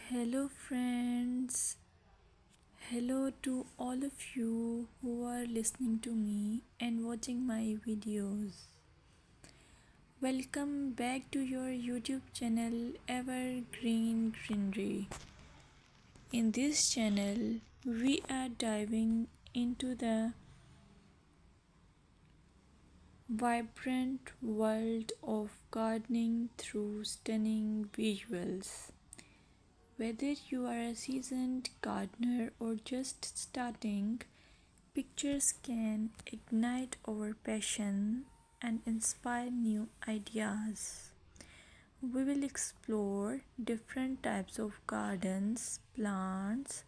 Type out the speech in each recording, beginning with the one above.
Hello, friends. Hello to all of you who are listening to me and watching my videos. Welcome back to your YouTube channel Evergreen Greenery. In this channel, we are diving into the vibrant world of gardening through stunning visuals. Whether you are a seasoned gardener or just starting, pictures can ignite our passion and inspire new ideas. We will explore different types of gardens, plants,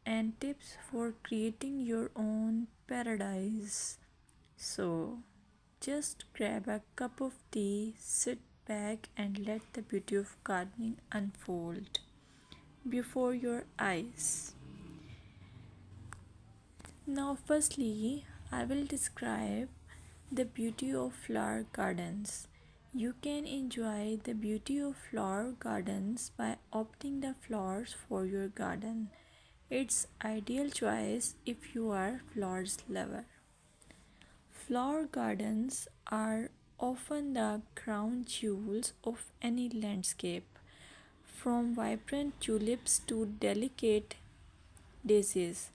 and tips for creating your own paradise. So, just grab a cup of tea, sit back, and let the beauty of gardening unfold before your eyes. Now, firstly, I will describe the beauty of flower gardens. You can enjoy the beauty of flower gardens by opting the flowers for your garden. It's ideal choice if you are flowers lover. Flower gardens are often the crown jewels of any landscape, from vibrant tulips to delicate daisies.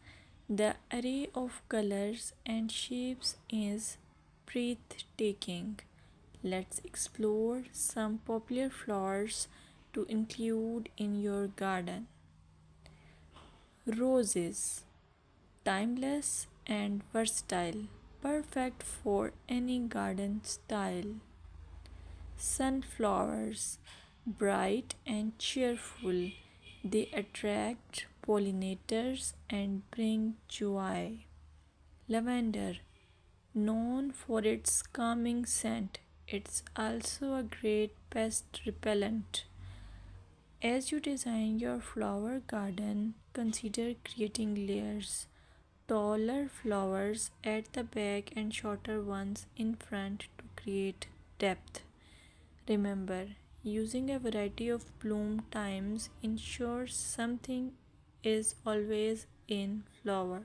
The array of colors and shapes is breathtaking. Let's explore some popular flowers to include in your garden. Roses, timeless and versatile, perfect for any garden style. Sunflowers, bright and cheerful, they attract pollinators and bring joy. Lavender, known for its calming scent, it's also a great pest repellent. As you design your flower garden, consider creating layers. Taller flowers at the back and shorter ones in front to create depth. Remember, using a variety of bloom times ensures something is always in flower.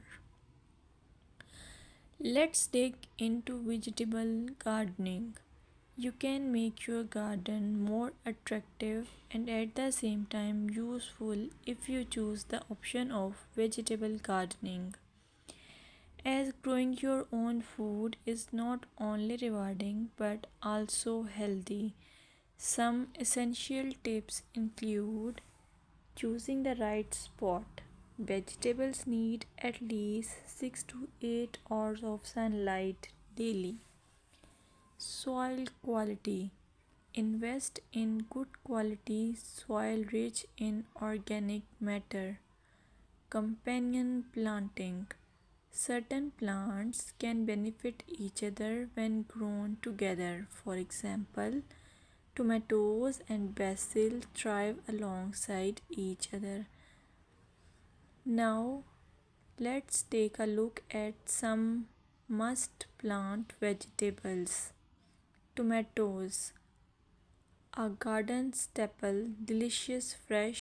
Let's dig into vegetable gardening. You can make your garden more attractive and at the same time useful if you choose the option of vegetable gardening. As growing your own food is not only rewarding but also healthy. Some essential tips include choosing the right spot. Vegetables need at least 6 to 8 hours of sunlight daily. Soil quality. Invest in good quality soil rich in organic matter. Companion planting. Certain plants can benefit each other when grown together. For example, tomatoes and basil thrive alongside each other. Now, let's take a look at some must plant vegetables. Tomatoes, a garden staple, delicious fresh